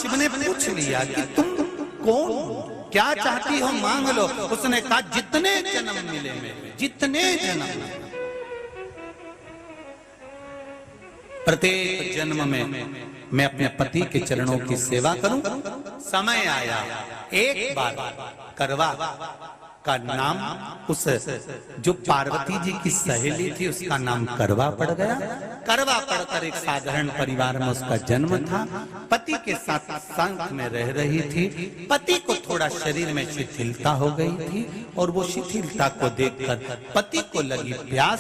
शिव ने पूछ लिया कि तुम कौन, क्या चाहती हो मांग लो। उसने कहा जितने जन्म मिले मेरे, जितने जन्म, प्रत्येक जन्म में मैं अपने पति के चरणों की सेवा करूं। समय आया, एक बार करवा का नाम, उस जो पार्वती जी की सहेली थी उसका नाम करवा पड़ गया। करवा पड़कर एक साधारण परिवार में उसका जन्म था। पति के साथ संग में रह रही थी। पति को थोड़ा शरीर में शिथिलता हो गई थी और वो शिथिलता को देखकर पति को लगी प्यास।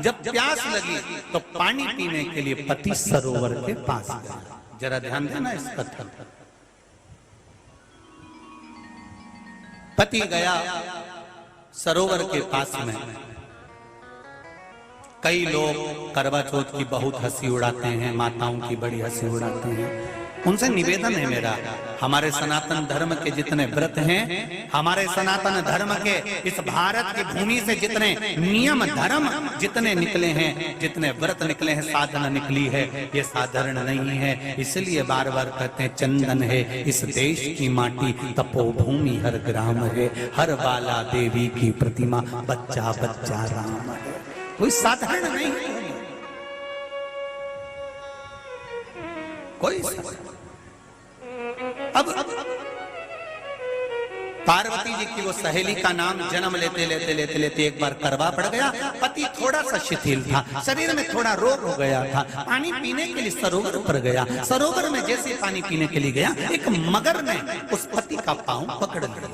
जब प्यास लगी तो पानी पीने के लिए पति सरोवर के पास गया। जरा ध्यान देना इस कथन पर। पति गया सरोवर के पास में। कई लोग करवा चौथ की बहुत हंसी उड़ाते हैं, माताओं की बड़ी हंसी उड़ाते हैं। उनसे निवेदन है मेरा, हमारे सनातन धर्म के जितने व्रत हैं, हमारे सनातन धर्म के इस भारत की भूमि से जितने नियम धर्म जितने निकले हैं, जितने व्रत निकले हैं, साधना निकली है, ये साधारण नहीं है। इसलिए बार बार कहते हैं चंदन है इस देश की माटी, तपोभूमि हर ग्राम है, हर बाला देवी की प्रतिमा, बच्चा बच्चा राम है। कोई साधारण नहीं है, कोई। अब पार्वती जी की वो सहेली का नाम जन्म लेते लेते लेते लेते एक बार करवा पड़ गया। पति थोड़ा सा शिथिल था, शरीर में थोड़ा रोग हो गया था। पानी पीने के लिए सरोवर पर गया। सरोवर में जैसे पानी पीने के लिए गया, एक मगर ने उस पति का पांव पकड़ लिया।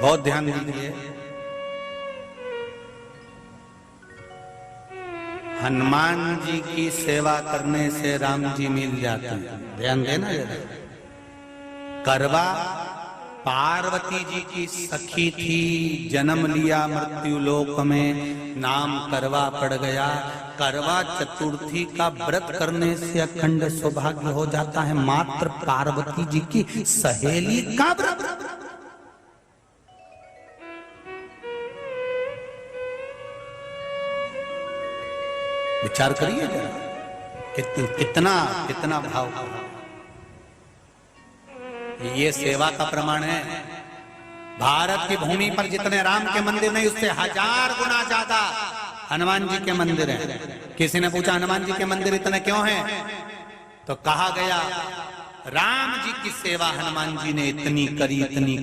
बहुत ध्यान दीजिए, हनुमान जी की सेवा करने से राम जी मिल जाते हैं। ध्यान देना जरा। करवा पार्वती जी की सखी थी, जन्म लिया मृत्यु लोक में, नाम करवा पड़ गया। करवा चतुर्थी का व्रत करने से अखंड सौभाग्य हो जाता है। मात्र पार्वती जी की सहेली का व्रत। विचार करिए जरा, कितना कितना भाव। ये सेवा का प्रमाण है। भारत की भूमि पर जितने राम के मंदिर नहीं, उससे 1000 गुना ज्यादा हनुमान जी के मंदिर हैं। किसी ने पूछा हनुमान जी के मंदिर इतने क्यों हैं, तो कहा गया राम जी की सेवा हनुमान जी ने इतनी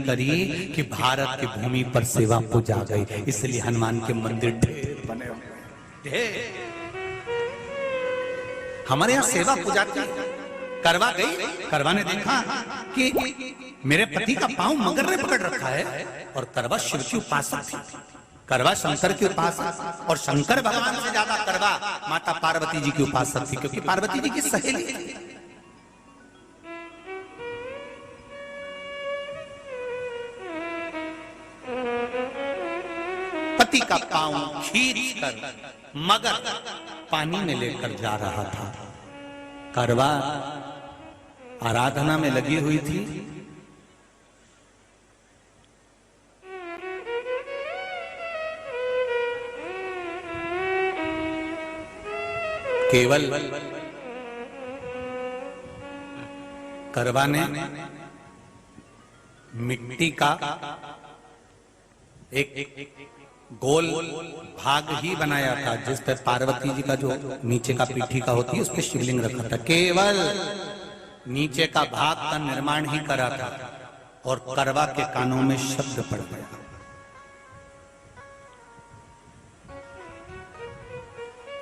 करी कि भारत की भूमि पर सेवा पूजा गई। इसलिए हनुमान के मंदिर ढेर बने हुए, ढेर। हमारे यहाँ सेवा पूजा की। करवा गई, करवा ने देखा कि मेरे पति का पांव मगर ने पकड़ रखा है, और करवा शिव की उपासक थी। करवा शंकर की उपासक, और शंकर भगवान से ज्यादा करवा माता पार्वती जी की उपासक थी, क्योंकि पार्वती जी की सहेली थी। पति का पांव खींचकर मगर पानी में लेकर जा रहा था। करवा आराधना में लगी हुई थी। केवल करवा ने मिट्टी का एक गोल भाग ही बनाया था, जिस पर पार्वती जी का जो नीचे का पीठी का होती है, उस पर शिवलिंग रखा था। केवल नीचे का भाग का निर्माण ही करा था, और करवा के कानों में शब्द पड़ गया।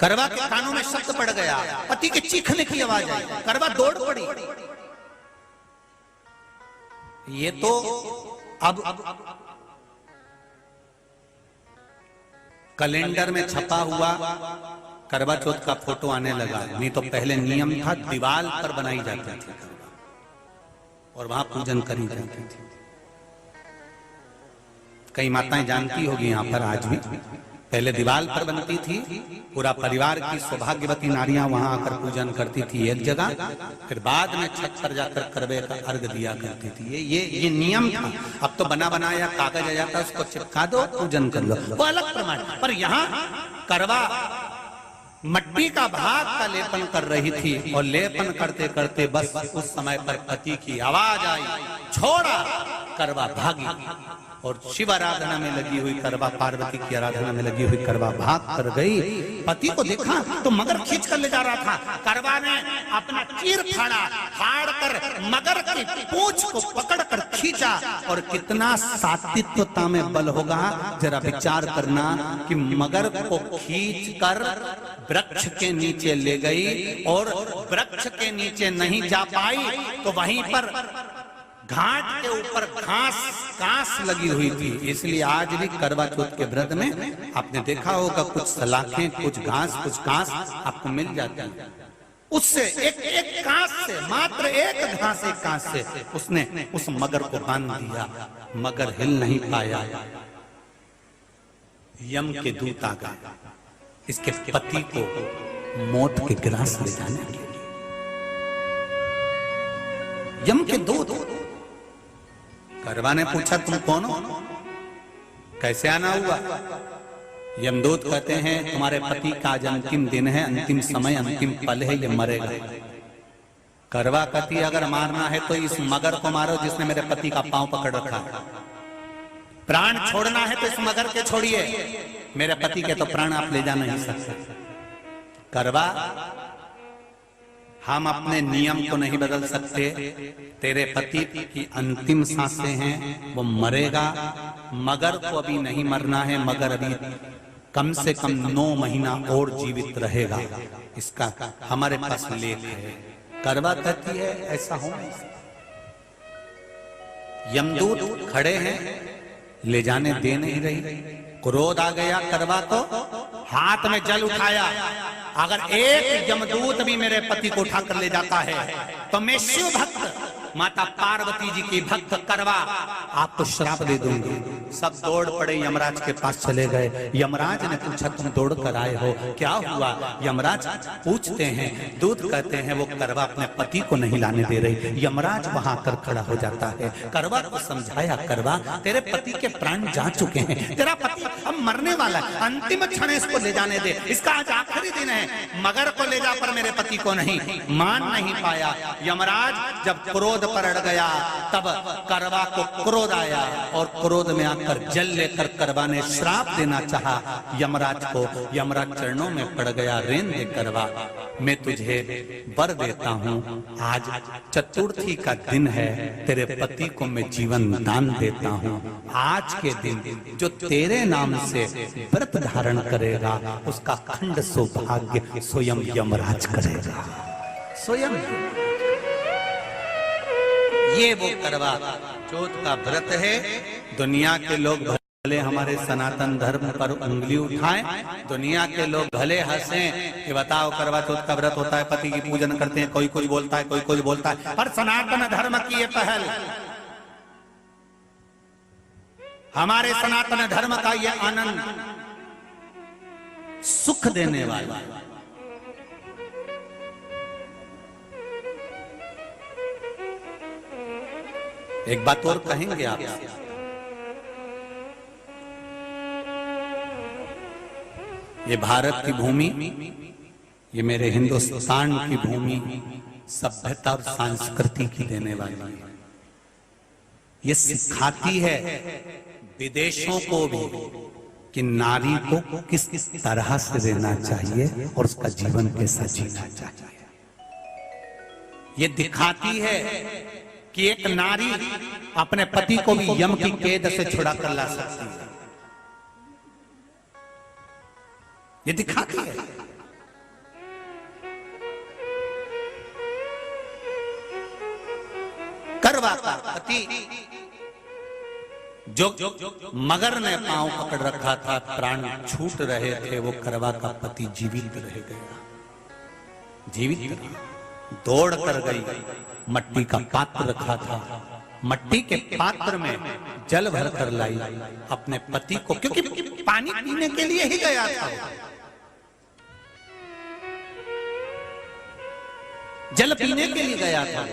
करवा के कानों में शब्द पड़ गया, पति के चीखने की आवाज आई। करवा दौड़ पड़ी। ये तो अब कैलेंडर में छपा हुआ करवा चौथ का फोटो आने लगा, नहीं तो पहले नियम था दीवार पर बनाई जाती थी और वहां पूजन करी जाती थी। कई माताएं जानती होगी यहाँ पर, आज भी पहले दीवार पर बनती थी। पूरा परिवार की सौभाग्यवती नारियां वहां आकर पूजन करती थी एक जगह, फिर बाद में छत पर जाकर करवे का अर्घ दिया करती थी। ये नियम था। अब तो बना बनाया कागज आ जाता है, उसको चिपका दो, पूजन कर लो, वो अलग प्रमाण। पर यहाँ करवा मट्टी का भाग का लेपन कर रही थी और लेपन करते करते बस उस समय पर पति की आवाज आई, छोड़ा। करवा भागी और शिव आराधना में लगी हुई करवा, पार्वती की आराधना में लगी हुई करवा भाग कर गई। पति को देखा तो मगर खींच कर ले जा रहा था। करवा ने अपना चीर फाड़ कर मगर की पूंछ को पकड़ कर खींचा। और कितना सात्विकता में बल होगा, जरा विचार करना कि मगर को खींच कर वृक्ष के नीचे ले गई और वृक्ष के नीचे नहीं जा पाई तो वहीं पर घाट के ऊपर घास लगी हुई थी। इसलिए आज भी करवा चौथ के व्रत में आपने देखा होगा कुछ सलाखें, कुछ घास आपको मिल जाती है। उससे एक घास से, मात्र एक घास से उसने उस मगर को बांध दिया। मगर हिल नहीं पाया। यम के दूत आ गए इसके पति को मौत के ग्रास ले जाने के लिए। यम के दूत। करवा ने पूछा तुम कौन हो, कैसे आना हुआ? यमदूत कहते हैं तुम्हारे पति का आज अंतिम दिन है, अंतिम समय, अंतिम पल है, ये मरेगा। करवा कहती अगर मारना है तो इस मगर को मारो जिसने मेरे पति का पांव पकड़ रखा। प्राण छोड़ना है तो इस मगर के छोड़िए, मेरे पति के तो प्राण आप ले जा नहीं सकते। करवा, हम अपने नियम को नहीं बदल सकते। तेरे पति की अंतिम सांसें हैं, वो मरेगा। मगर को अभी नहीं मरना है, मगर अभी कम से कम 9 महीना और जीवित रहेगा। इसका हमारे पास लेख है। करवा कहती है ऐसा हो नहीं सकता। यमदूत खड़े हैं, ले जाने दे नहीं रही। क्रोध आ गया करवा को, हाथ में जल उठाया। अगर एक यमदूत भी मेरे पति को उठाकर ले जाता है तो मैं शिव भक्त माता पार्वती जी की भक्त करवा आपको श्राप दे दूंगी। सब दौड़ पड़े, यमराज के पास चले गए। यमराज ने पूछा तुम दौड़ कर आए हो, क्या हुआ? यमराज पूछते हैं, दूत कहते हैं वो करवा अपने पति को नहीं लाने दे रही। यमराज वहां कर खड़ा हो जाता है। करवा को समझाया, करवा तेरे पति के प्राण जा चुके हैं, तेरा पति अब मरने वाला है, अंतिम क्षण इसको ले जाने दे, इसका आज आखिरी दिन है। मगर को ले जा पर मेरे पति को नहीं। मान नहीं पाया। यमराज जब क्रोध पर अड़ गया तब करवा को क्रोध आया और क्रोध में आकर जल लेकर करवा ने श्राप देना चाहा यमराज को। यमराज चरणों में पड़ गया, रेन दे करवा, मैं तुझे वर देता हूँ, आज चतुर्थी का दिन है, तेरे पति को मैं जीवन दान देता हूँ। आज के दिन जो तेरे नाम से व्रत धारण करेगा उसका खंड सौभाग्य स्वयं यमराज करेगा। स्वयं ये वो करवा चौथ का व्रत है। दुनिया के लोग भले हमारे सनातन धर्म पर उंगली उठाएं, दुनिया के लोग भले हंसें कि बताओ करवा चौथ का व्रत होता है, पति की पूजन करते हैं, कोई कुछ बोलता है, कोई कुछ बोलता है, पर सनातन धर्म की ये पहल, हमारे सनातन धर्म का ये आनंद सुख देने वाला। एक बात और कहेंगे आप, ये भारत की भूमि, ये मेरे हिंदुस्तान की भूमि सभ्यता और संस्कृति की देने वाली है। ये सिखाती है विदेशों को भी कि नारी को किस तरह से रहना चाहिए और उसका जीवन कैसा जीना चाहिए। ये दिखाती है कि एक नारी अपने पति को भी यम की कैद से छुड़ा कर ला सकती है। ये दिखाती है। करवा का पति जो मगर ने पांव पकड़ रखा था, प्राण छूट रहे थे, वो करवा का पति जीवित रह गया। जीवित रहा, दौड़ कर गई, मट्टी का पात्र रखा था, मट्टी के पात्र में जल भर कर लाई अपने पति को, क्योंकि पानी पीने के लिए ही गया था, जल पीने के लिए गया था।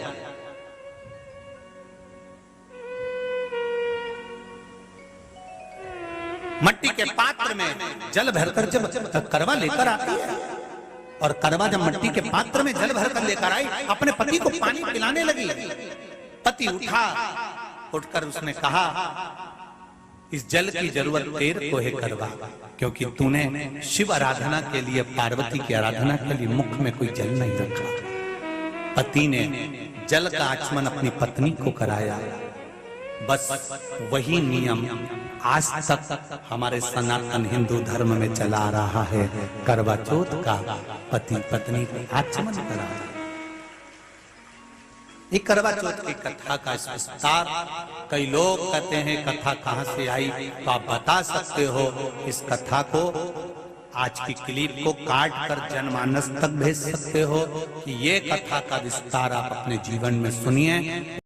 मट्टी के पात्र में जल भरकर जब करवा लेकर आती है, और करवा जब मट्टी के पात्र में जल भरकर लेकर आई, अपने पति को पानी पिलाने लगी। पति उठा, उठकर उसने कहा, इस जल की जरूरत तेरे को है करवा, क्योंकि तूने शिव आराधना के लिए, पार्वती की आराधना के लिए मुख में कोई जल नहीं रखा। पति ने जल का आचमन अपनी पत्नी को कराया। बस वही नियम आज तक हमारे सनातन हिंदू धर्म में चला आ रहा है। करवा चौथ का पति पत्नी को आचमन करा। ये करवा चौथ की कथा का विस्तार, कई लोग कहते हैं कथा कहां से आई, तो आप बता सकते हो। इस कथा को, आज की क्लिप को काट कर जनमानस तक भेज सकते हो कि ये कथा का विस्तार आप अपने जीवन में सुनिए।